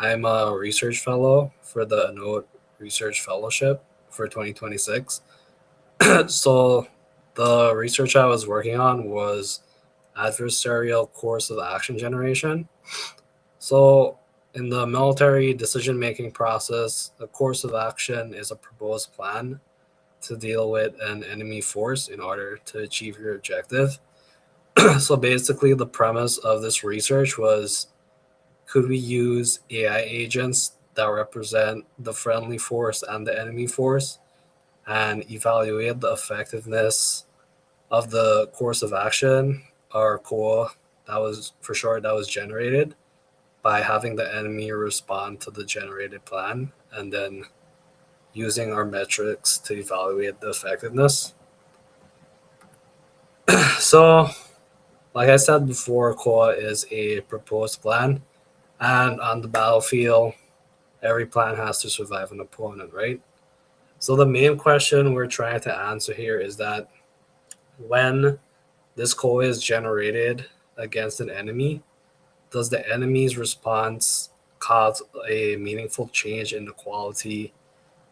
I'm a research fellow for the Anote Research Fellowship for 2026. So the research I was working on was adversarial course of action generation. So in the military decision-making process, a course of action is a proposed plan to deal with an enemy force in order to achieve your objective. So basically, the premise of this research was, could we use AI agents that represent the friendly force and the enemy force and evaluate the effectiveness of the course of action or COA that was generated by having the enemy respond to the generated plan and then using our metrics to evaluate the effectiveness. So, like I said before, COA is a proposed plan, and on the battlefield, every plan has to survive an opponent, right? So the main question we're trying to answer here is that when this COA is generated against an enemy, does the enemy's response cause a meaningful change in the quality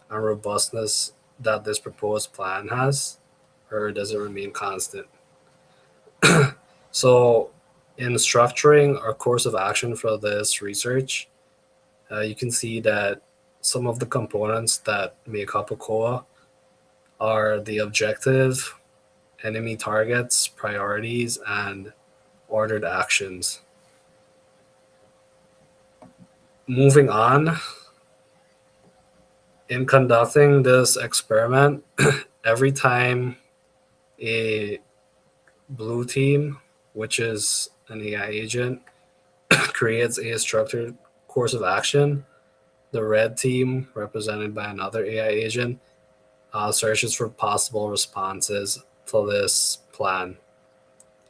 and robustness that this proposed plan has, or does it remain constant? So, in structuring our course of action for this research, you can see that some of the components that make up a COA are the objective, enemy targets, priorities, and ordered actions. Moving on, in conducting this experiment, every time a blue team, which is an AI agent, creates a structured course of action, the red team, represented by another AI agent, searches for possible responses to this plan.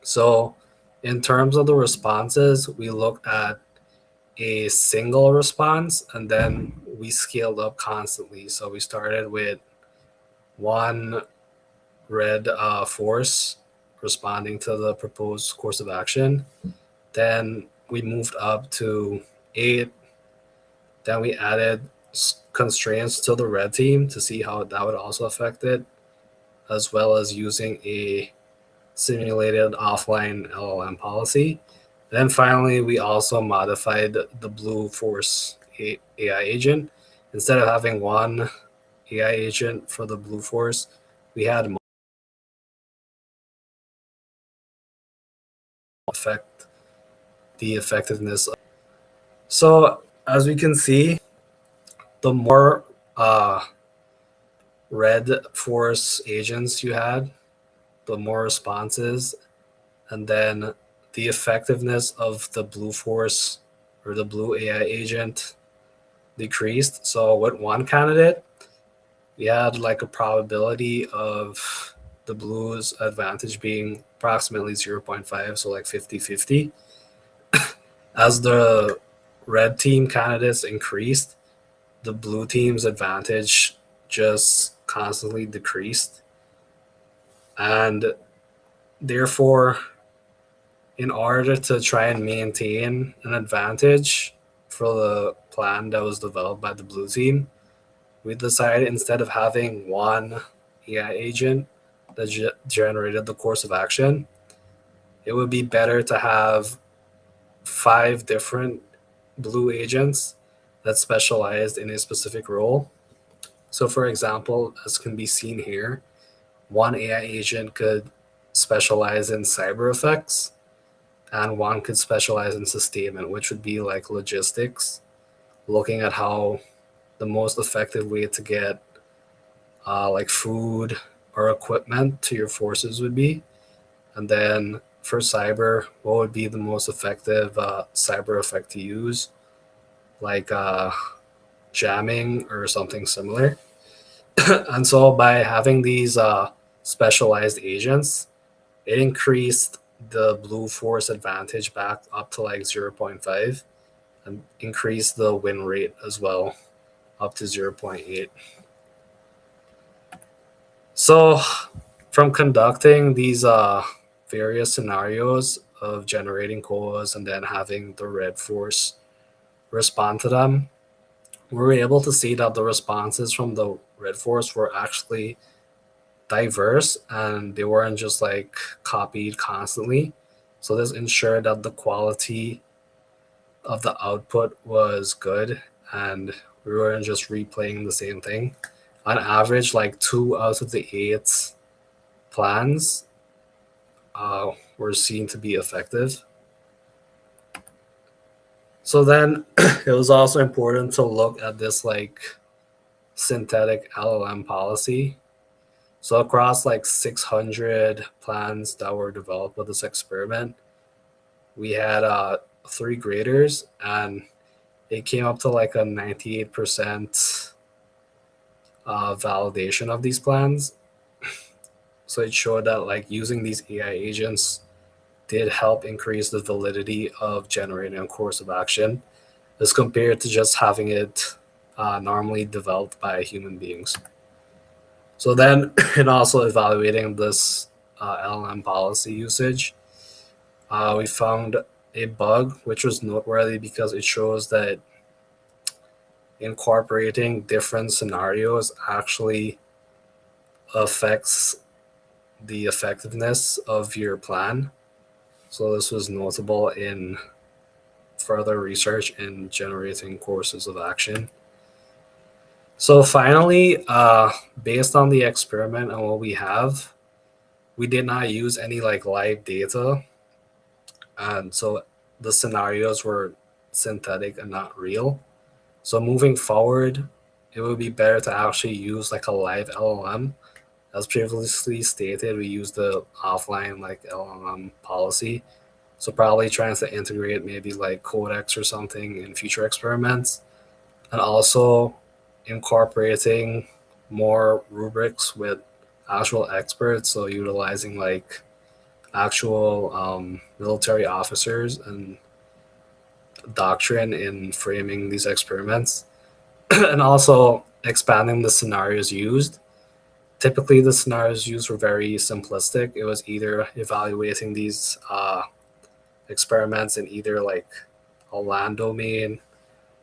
So, in terms of the responses, we looked at a single response and then we scaled up constantly. So, we started with one red force responding to the proposed course of action. Then we moved up to 8. Then we added constraints to the red team to see how that would also affect it, as well as using a simulated offline LLM policy. Then finally, we also modified the Blue Force AI agent. Instead of having one AI agent for the Blue Force, we had affect the effectiveness. So as we can see, the more red force agents you had, the more responses, and then the effectiveness of the blue force or the blue AI agent decreased. So with one candidate, we had like a probability of the blues advantage being approximately 0.5, so like 50-50. As the red team candidates increased, the blue team's advantage just constantly decreased. And therefore, in order to try and maintain an advantage for the plan that was developed by the blue team, we decided instead of having one AI agent that generated the course of action, it would be better to have 5 different blue agents that specialized in a specific role. So, for example, as can be seen here, one AI agent could specialize in cyber effects, and one could specialize in sustainment, which would be like logistics, looking at how the most effective way to get like food or equipment to your forces would be. And then for cyber, what would be the most effective cyber effect to use, like jamming or something similar. And so by having these specialized agents, it increased the blue force advantage back up to like 0.5 and increased the win rate as well up to 0.8. So from conducting these various scenarios of generating COLAs and then having the red force respond to them, we were able to see that the responses from the red force were actually diverse and they weren't just like copied constantly. So this ensured that the quality of the output was good and we weren't just replaying the same thing. On average, like 2 out of the 8 plans were seen to be effective. So then it was also important to look at this like synthetic LLM policy. So across like 600 plans that were developed with this experiment, we had 3 graders, and it came up to like a 98% validation of these plans. So it showed that like using these AI agents did help increase the validity of generating a course of action as compared to just having it normally developed by human beings. So then, in also evaluating this LLM policy usage, we found a bug which was noteworthy because it shows that incorporating different scenarios actually affects the effectiveness of your plan. So this was notable in further research in generating courses of action. So finally, based on the experiment and what we have, we did not use any like live data, and so the scenarios were synthetic and not real. So moving forward, it would be better to actually use like a live LLM. As previously stated, we use the offline like LLM policy. So probably trying to integrate maybe like Codex or something in future experiments, and also incorporating more rubrics with actual experts. So utilizing like actual military officers and doctrine in framing these experiments, and also expanding the scenarios used. Typically, the scenarios used were very simplistic. It was either evaluating these experiments in either like a land domain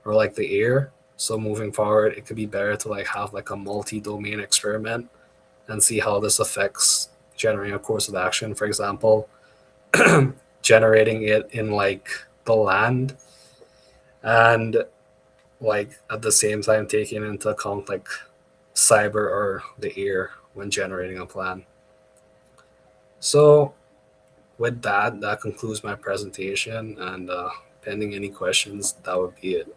or like the air. So moving forward, it could be better to like have like a multi-domain experiment and see how this affects generating a course of action. For example, generating it in like the land, and like at the same time taking into account like cyber or the air when generating a plan. So with that, that concludes my presentation, and pending any questions, that would be it.